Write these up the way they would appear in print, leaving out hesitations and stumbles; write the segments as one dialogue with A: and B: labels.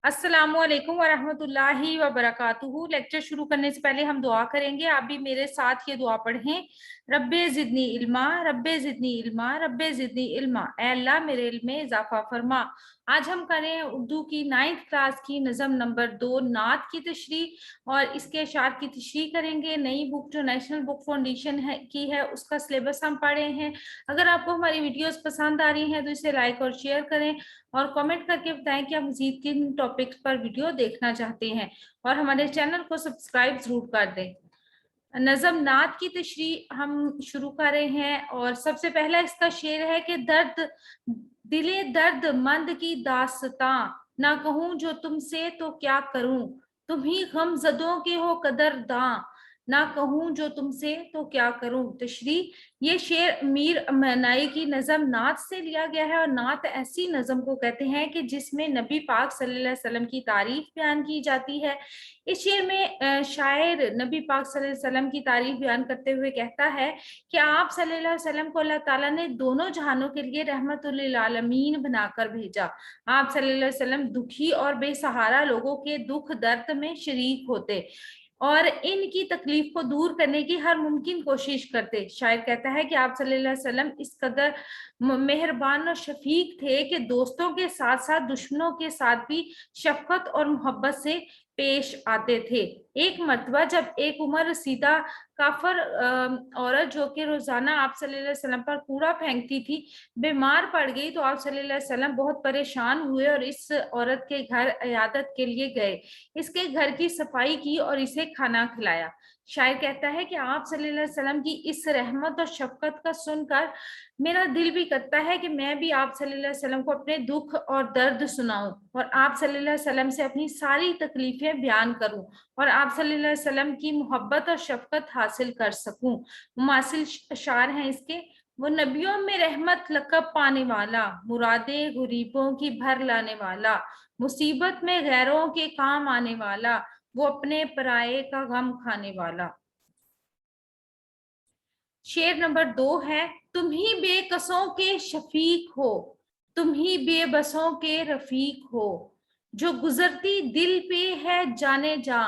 A: अस्सलामु अलैकुम वरहमतुल्लाहि वबरकातुहू। लेक्चर शुरू करने से पहले हम दुआ करेंगे। आप भी मेरे साथ ये दुआ पढ़ें। रब्बे ज़िदनी इल्मा, रब्बे ज़िदनी इल्मा, रब्बे ज़िदनी इल्मा। ऐ अल्लाह मेरे इल्म में इजाफा फरमा। आज हम करें उर्दू की 9th क्लास की नज़म नंबर 2 नात की तशरीह और इसके अशार की तशरीह करेंगे। नई बुक जो नेशनल बुक फाउंडेशन की है उसका सिलेबस हम पढ़े हैं। अगर आपको हमारी वीडियोस पसंद आ रही हैं तो इसे लाइक और शेयर करें और कमेंट करके बताएं कि आप मजीद किन टॉपिक्स पर वीडियो देखना चाहते हैं और हमारे चैनल को सब्सक्राइब जरूर कर दें। नज़म नात की तशरीह हम शुरू कर रहे हैं और सबसे पहला इसका शेर है कि दर्द दिले दर्द मंद की दास्तां, ना कहूं जो तुमसे तो क्या करूं, तुम ही गम जदों के हो कदरदां, ना कहूं जो तुमसे तो क्या करूं। तशरीह, ये शेर मीर मनाई की नज़म नात से लिया गया है और नात ऐसी नज़म को कहते हैं कि जिसमें नबी पाक सल्लल्लाहु अलैहि वसल्लम की तारीफ बयान की जाती है। इस शेर में शायर नबी पाक सल्लल्लाहु अलैहि वसल्लम की तारीफ बयान करते हुए कहता है कि आप सल्लल्लाहु अलैहि वसल्लम को अल्लाह ताला ने दोनों जहानों के लिए रहमतुल लिल आलमीन बनाकर भेजा। आप सल्लल्लाहु अलैहि वसल्लम दुखी और बेसहारा लोगों के दुख दर्द में शरीक होते और इनकी तकलीफ को दूर करने की हर मुमकिन कोशिश करते। शायर कहता है कि आप सल्लल्लाहु अलैहि वसल्लम इस कदर मेहरबान और शफीक थे कि दोस्तों के साथ साथ दुश्मनों के साथ भी शफकत और मोहब्बत से पेश आते थे। एक मर्तबा जब एक उम्र रसीदा काफर औरत जो कि रोजाना आप सल्लल्लाहु अलैहि वसल्लम पर कूड़ा फेंकती थी बीमार पड़ गई तो आप सल्लल्लाहु अलैहि वसल्लम बहुत परेशान हुए और इस औरत के घर इयादत के लिए गए। इसके घर की सफाई की और इसे खाना खिलाया। शायर कहता है कि आप सल्लल्लाहु अलैहि वसल्लम की इस रहमत और शफकत का सुनकर मेरा दिल भी करता है कि मैं भी आप सल्लल्लाहु अलैहि वसल्लम को अपने दुख और दर्द सुनाऊं और आप सल्लल्लाहु अलैहि वसल्लम से अपनी सारी तकलीफें बयान करूं और आप सल्लल्लाहु अलैहि वसल्लम की मोहब्बत और शफकत हासिल कर सकूं। मुमासिल अशार हैं इसके। वो नबियों में रहमत लकब पाने वाला, मुरादे गरीबों की भर लाने वाला, मुसीबत में गैरों के काम आने वाला, वो अपने पराये का गम खाने वाला। शेर नंबर 2 है, तुम ही बेकसों के शफीक हो, तुम ही बेबसों के रफीक हो, जो गुजरती दिल पे है जाने जा,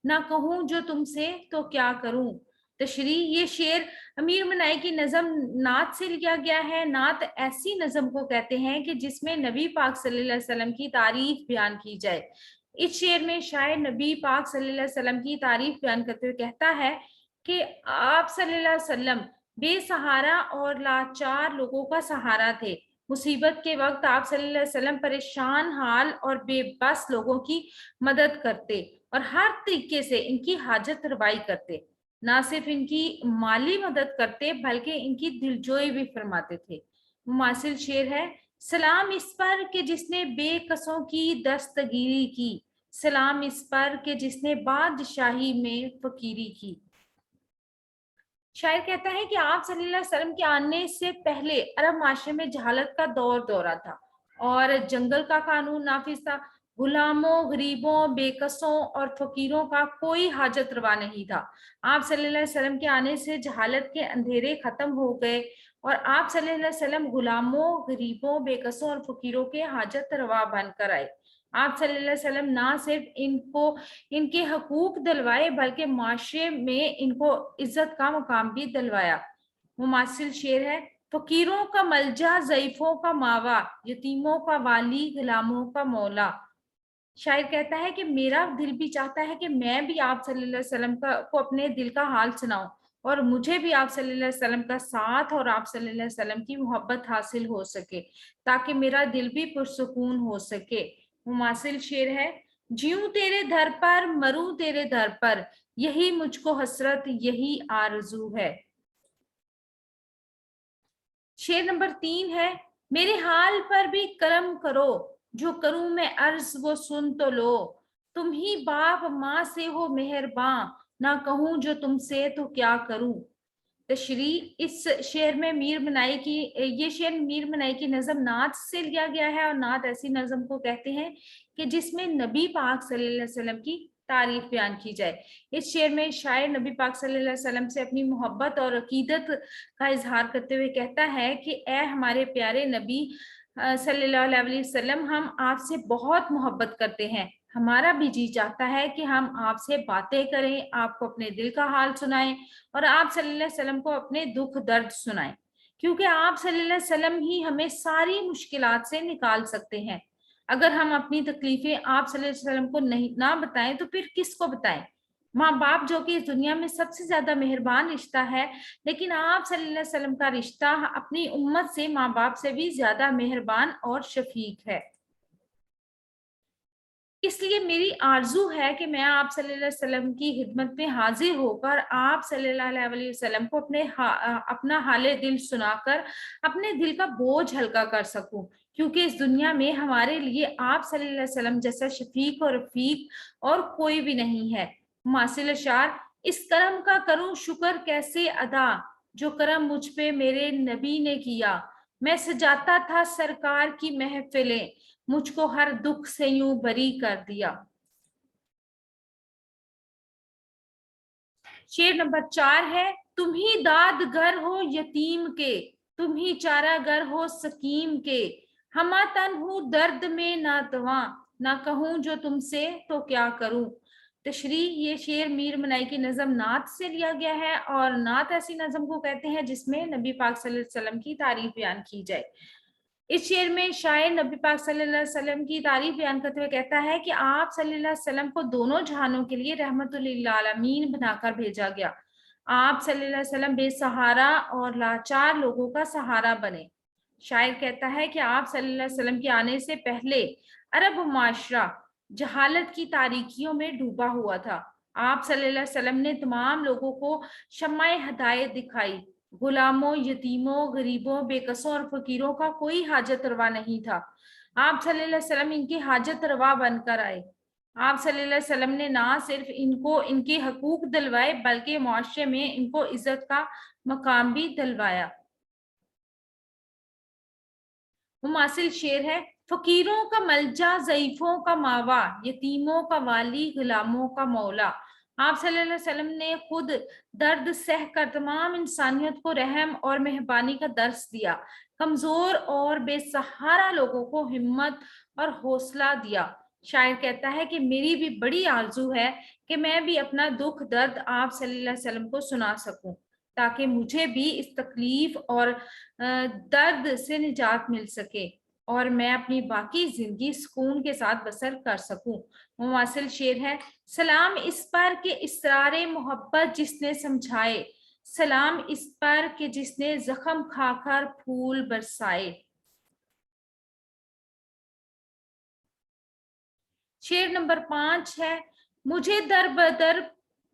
A: ना कहूं जो तुमसे तो क्या करूं। तशरीह, ये शेर अमीर मनाई की नज़म नात से लिया गया है। नात ऐसी नज़म को कहते हैं कि जिसमें नबी पाक सल्लल्लाहु अलैहि वसल्लम की तारीफ बयान की जाए। इस शेर में शायर नबी पाक सल्लल्लाहु अलैहि वसल्लम की तारीफ बयान करते हुए कहता है कि आप सल्लल्लाहु अलैहि वसल्लम बेसहारा और लाचार लोगों का सहारा थे। मुसीबत के वक्त आप सल्लल्लाहु अलैहि वसल्लम परेशान हाल और बेबस लोगों की मदद करते और हर तरीके से इनकी हाजत रवाई करते। ना सिर्फ इनकी माली मदद करते बल्कि इनकी दिलजोई भी फरमाते थे। मुमासिल शेर है, सलाम इस पर कि जिसने बेकसों की दस्तगीरी की, सलाम इस पर कि जिसने बादशाही में फकीरी की। शायर कहता है कि आप सल्लल्लाहु अलैहि वसल्लम के आने से पहले अरब माशरे में जहालत का दौरा था और जंगल का कानून नाफिज था। गुलामों, गरीबों, बेकसों और फकीरों का कोई हाजत रवा नहीं था। आप सल्लल्लाहु अलैहि वसल्लम के आने से जहालत के अंधेरे खत्म हो गए और आप सल्लल्लाहु अलैहि वसल्लम गुलामों, गरीबों, बेकसों और फकीरों के हाजत रवा बनकर आए। आप सल्लल्लाहु अलैहि वसल्लम ना सिर्फ इनको इनके हकूक दिलवाए बल्कि माशरे में इनको इज्जत का मुकाम भी दिलवाया। मुमासिल शेर है, फकीरों का मलजा, ज़ईफों का मावा, यतीमों का वाली, गुलामों का मौला। शायर कहता है कि मेरा दिल भी चाहता है कि मैं भी आप सल्लल्लाहु अलैहि वसल्लम को अपने दिल का हाल सुनाऊं और मुझे भी आप सल्लल्लाहु अलैहि वसल्लम का साथ और आप सल्लल्लाहु अलैहि वसल्लम की मोहब्बत हासिल हो सके ताकि मेरा दिल भी पुरसुकून हो सके। मुमासिल शेर है, जीऊं तेरे दर पर, मरूं तेरे दर पर, यही मुझको हसरत, यही आरज़ू है। शेर नंबर 3 है, मेरे हाल पर भी करम करो, जो करूं मैं अर्ज वो सुन तो लो, तुम ही बाप माँ से हो मेहरबान, ना कहूं जो तुमसे तो क्या करूं। तशरीह, इस शेर में मीर मनाई की ये शेर मीर मनाई की नज़म नात से लिया गया है और नात ऐसी नज़म को कहते हैं कि जिसमें नबी पाक सल्लल्लाहु अलैहि वसल्लम की तारीफ बयान की जाए। इस शेर में शायर नबी पाक सल्लल्लाहु अलैहि वसल्लम से अपनी मोहब्बत और अकीदत का इजहार करते हुए कहता है कि ए हमारे प्यारे नबी, सल्लल्लाहु अलैहि वसल्लम, हम आपसे बहुत मोहब्बत करते हैं। हमारा भी जी चाहता है कि हम आपसे बातें करें, आपको अपने दिल का हाल सुनाएं और आप सल्लल्लाहु अलैहि वसल्लम को अपने दुख दर्द सुनाएं, क्योंकि आप सल्लल्लाहु अलैहि वसल्लम ही हमें सारी मुश्किलात से निकाल सकते हैं। अगर हम अपनी तकलीफें आप सल्लल्लाहु अलैहि वसल्लम को नहीं ना बताएं तो फिर किसको बताएं? माँ बाप जो कि इस दुनिया में सबसे ज्यादा मेहरबान रिश्ता है, लेकिन आप सल्लल्लाहु अलैहि वसल्लम का रिश्ता अपनी उम्मत से, माँ बाप से भी ज्यादा मेहरबान और शफीक है। इसलिए मेरी आरजू है कि मैं आप सल्लल्लाहु अलैहि वसल्लम की खिदमत में हाजिर होकर आप सल्लल्लाहु अलैहि वसल्लम को अपना हाले दिल सुनाकर अपने दिल का बोझ हल्का कर सकूं, क्योंकि इस दुनिया में हमारे लिए आप सल्लल्लाहु अलैहि वसल्लम जैसा शफीक और रफीक और कोई भी नहीं है। मासिल अशार, इस करम का करूं शुक्र कैसे अदा, जो करम मुझ पे मेरे नबी ने किया। मैं सजाता था सरकार की महफिलें, मुझको हर दुख से यूं बरी कर दिया। शेर नंबर 4 है, तुम ही दादगर हो यतीम के, तुम ही चारागर हो सकीम के, हमा तन हूँ दर्द में ना दवा, ना कहूं जो तुमसे तो क्या करूं। तशरी, ये शेर मीर मनाई की नज़म नात से लिया गया है, और नात ऐसी नज़म को कहते हैं जिसमें नबी पाक सल्लल्लाहु अलैहि वसल्लम की तारीफ बयान की जाए। इस शेर में शायर नबी पाक सल्लल्लाहु अलैहि वसल्लम की तारीफ बयान करते हुए कहता है कि आप सल्लल्लाहु अलैहि वसल्लम को दोनों जहानों के लिए रहमतुल लिल आलमीन बनाकर भेजा गया। आप सल्लल्लाहु अलैहि वसल्लम बेसहारा और लाचार लोगों का सहारा बने। शायर कहता है कि आप सल्लल्लाहु अलैहि वसल्लम के आने से पहले अरब माशरा जहालत की तारीकियों में डूबा हुआ था। आप सल्लल्लाहु अलैहि वसल्लम ने तमाम लोगों को शम्माए हदायत दिखाई। गुलामों, यतीमों, गरीबों, बेकसों और फकीरों का कोई हाजत रवा नहीं था। आप सल्लल्लाहु अलैहि वसल्लम इनकी हाजत रवा बनकर आए। आप सल्लल्लाहु अलैहि वसल्लम ने ना सिर्फ इनको इनके हकूक दिलवाए, बल्कि मुआशरे में इनको इज्जत का मकाम भी दिलवाया। मुमासिल शेर है, फकीरों का मलजा, ज़ईफों का मावा, यतीमों का वाली, गुलामों का मौला। आप सल्लल्लाहु अलैहि वसल्लम ने खुद दर्द सह कर तमाम इंसानियत को रहम और मेहरबानी का दर्स दिया। कमजोर और बेसहारा लोगों को हिम्मत और हौसला दिया। शायर कहता है कि मेरी भी बड़ी आरजू है कि मैं भी अपना दुख दर्द आप सल्लल्लाहु अलैहि वसल्लम को सुना सकूं, ताकि मुझे भी इस तकलीफ और दर्द से निजात मिल सके और मैं अपनी बाकी जिंदगी सुकून के साथ बसर कर सकूं। मुवासिल शेर है, सलाम इस पर के इसरारे मोहब्बत जिसने समझाए, सलाम इस पर के जिसने जख्म खाकर फूल बरसाए। शेर नंबर 5 है, मुझे दर बदर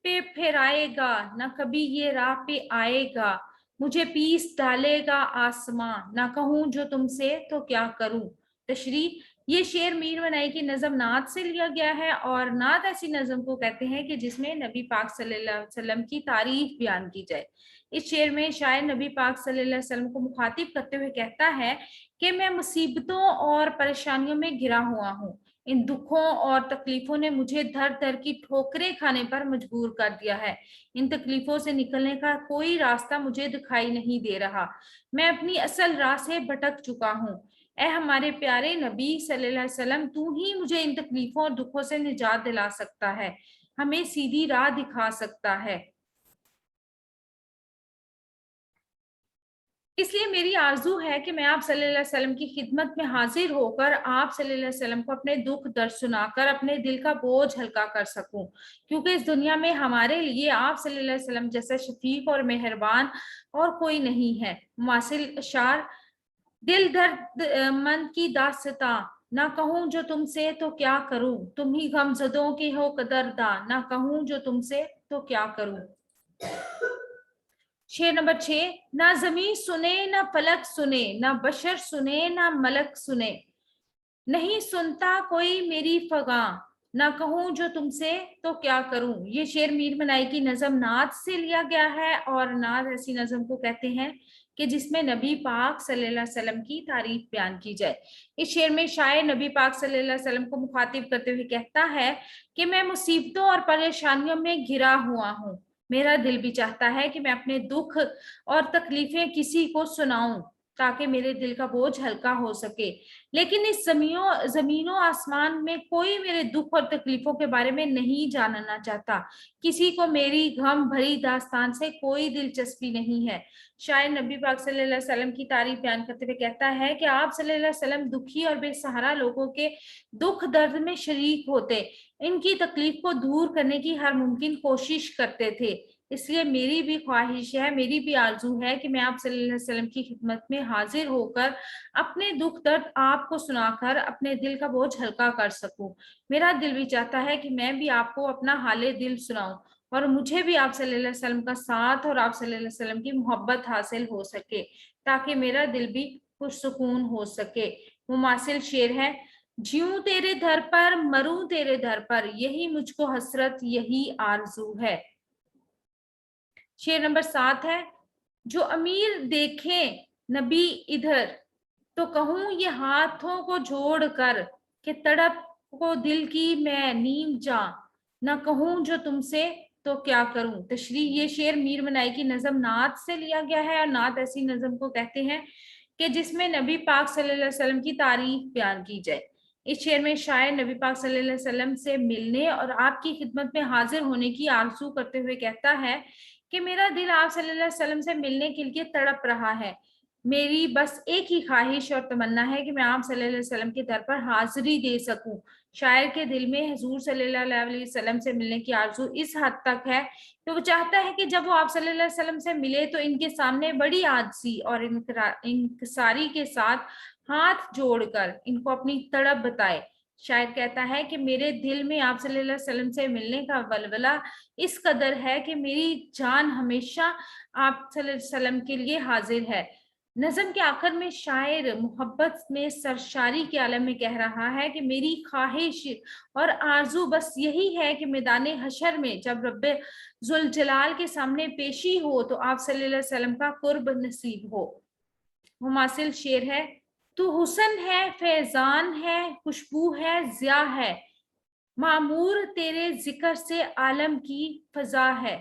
A: पे फिराएगा, ना कभी ये राह पे आएगा, मुझे पीस डालेगा आसमां, ना कहूं जो तुमसे तो क्या करूं। तशरी, ये शेर मीर वनाई की नज़म नात से लिया गया है, और नात ऐसी नज़म को कहते हैं कि जिसमें नबी पाक सल्लल्लाहु अलैहि वसल्लम की तारीफ बयान की जाए। इस शेर में शायर नबी पाक सल्लल्लाहु अलैहि वसल्लम को मुखातिब करते हुए कहता है कि मैं मुसीबतों और परेशानियों में घिरा हुआ हूँ। इन दुखों और तकलीफों ने मुझे धर धर की ठोकरें खाने पर मजबूर कर दिया है। इन तकलीफों से निकलने का कोई रास्ता मुझे दिखाई नहीं दे रहा। मैं अपनी असल राह से भटक चुका हूँ। ए हमारे प्यारे नबी सल्लल्लाहु अलैहि वसल्लम, तू ही मुझे इन तकलीफों और दुखों से निजात दिला सकता है, हमें सीधी राह दिखा सकता है। इसलिए मेरी आरजू है कि मैं आप सल्लल्लाहु अलैहि वसल्लम की खिदमत में हाजिर होकर आप सल्लल्लाहु अलैहि वसल्लम को अपने दुख दर्द सुनाकर अपने दिल का बोझ हल्का कर सकूं, क्योंकि इस दुनिया में हमारे लिए आप सल्लल्लाहु अलैहि वसल्लम जैसा शफीक और मेहरबान और कोई नहीं है। मासिल अशार, दिल दर्द मन की दास्तां, ना कहूं जो तुमसे तो क्या करूं, तुम ही गमजदों के हो कदरदां, ना कहूं जो तुमसे तो क्या करूं। शेर नंबर 6, ना जमी सुने ना फलक सुने, ना बशर सुने ना मलक सुने, नहीं सुनता कोई मेरी फगा, ना कहूं जो तुमसे तो क्या करूं। ये शेर मीर मनाई की नज़म नात से लिया गया है, और नात ऐसी नज़म को कहते हैं कि जिसमें नबी पाक सल्लल्लाहु अलैहि वसल्लम की तारीफ बयान की जाए। इस शेर में शायर नबी पाक सल्लल्लाहु अलैहि वसल्लम को मुखातिब करते हुए कहता है कि मैं मुसीबतों और परेशानियों में घिरा हुआ हूँ। मेरा दिल भी चाहता है कि मैं अपने दुख और तकलीफें किसी को सुनाऊं, ताकि मेरे दिल का बोझ हल्का हो सके। लेकिन इस जमीनों आसमान में कोई मेरे दुख और तकलीफों के बारे में नहीं जानना चाहता। किसी को मेरी गम भरी दास्तान से कोई दिलचस्पी नहीं है। शायद नबी पाक सल्लल्लाहु अलैहि वसल्लम की तारीफ बयान करते हुए कहता है कि आप सल्लल्लाहु अलैहि वसल्लम दुखी और बेसहारा लोगों के दुख दर्द में शरीक होते, इनकी तकलीफ को दूर करने की हर मुमकिन कोशिश करते थे। इसलिए मेरी भी ख्वाहिश है, मेरी भी आरजू है कि मैं आप सल्लल्लाहु अलैहि वसल्लम की खिदमत में हाजिर होकर अपने दुख दर्द आपको सुनाकर अपने दिल का बोझ हल्का कर सकूं। मेरा दिल भी चाहता है कि मैं भी आपको अपना हाले दिल सुनाऊं और मुझे भी आप सल्लल्लाहु अलैहि वसल्लम का साथ और आप सल्लल्लाहु अलैहि वसल्लम की मोहब्बत हासिल हो सके, ताकि मेरा दिल भी पुरसुकून हो सके। मुमासिल शेर है, जीऊं तेरे दर पर, मरूं तेरे दर पर, यही मुझको हसरत, यही आरजू है। शेर नंबर 7 है, जो अमीर देखे नबी इधर, तो कहूं ये हाथों को जोड़कर कि तड़प को दिल की मैं नीम जा, ना कहूं जो तुमसे तो क्या करूं। तशरीह, ये शेर मीर मनाई की नज़म नात से लिया गया है, और नात ऐसी नज़म को कहते हैं कि जिसमें नबी पाक सल्लल्लाहु अलैहि वसल्लम की तारीफ बयान की जाए। इस शेर में शायर नबी पाक सल्लल्लाहु अलैहि वसल्लम से मिलने और आपकी खिदमत में हाजिर होने की आरज़ू करते हुए कहता है कि मेरा दिल आप सल्लल्लाहु अलैहि वसल्लम से मिलने के लिए तड़प रहा है। मेरी बस एक ही ख्वाहिश और तमन्ना है कि मैं आप सल्लल्लाहु अलैहि वसल्लम के दर पर हाजिरी दे सकूं। शायर के दिल में हुजूर सल्लल्लाहु अलैहि वसल्लम से मिलने की आरज़ू इस हद तक है कि वो चाहता है कि जब वो आप सल्लल्लाहु अलैहि वसल्लम से मिले तो इनके सामने बड़ी आजिज़ी और इंकिसारी के साथ हाथ जोड़कर इनको अपनी तड़प बताए। शायद कहता है कि मेरे दिल में आप सल्लल्लाहु अलैहि वसल्लम से मिलने का वलवला इस कदर है कि मेरी जान हमेशा आप सल्लल्लाहु अलैहि वसल्लम के लिए हाजिर है। नज़म के आखिर में शायर मोहब्बत में सरशारी के आलम में कह रहा है कि मेरी ख्वाहिश और आरजू बस यही है कि मैदान हशर में जब रब्बे जुल जलाल के सामने पेशी हो तो आप सल्लल्लाहु अलैहि वसल्लम का कुर्ब नसीब हो। मुमासिल शेर है, तू हुस्न है, फैजान है, खुशबू है, ज़िया है, मामूर तेरे जिक्र से आलम की फजा है।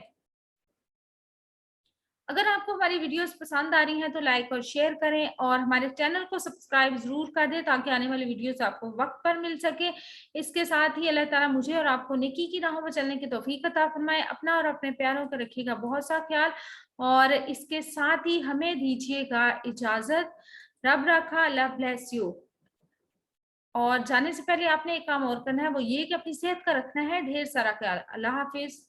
A: अगर आपको हमारी वीडियोस पसंद आ रही हैं तो लाइक और शेयर करें और हमारे चैनल को सब्सक्राइब जरूर कर दें ताकि आने वाली वीडियोस आपको वक्त पर मिल सके। इसके साथ ही अल्लाह ताला मुझे और आपको नेकी की राहों पर चलने की तौफीक अता फरमाए। अपना और अपने प्यारों का रखिएगा बहुत सा ख्याल, और इसके साथ ही हमें दीजिएगा इजाजत। रब रखा, अल्लाह ब्लेस यू। और जाने से पहले आपने एक काम और करना है, वो ये कि अपनी सेहत का रखना है ढेर सारा ख्याल। अल्लाह हाफिज।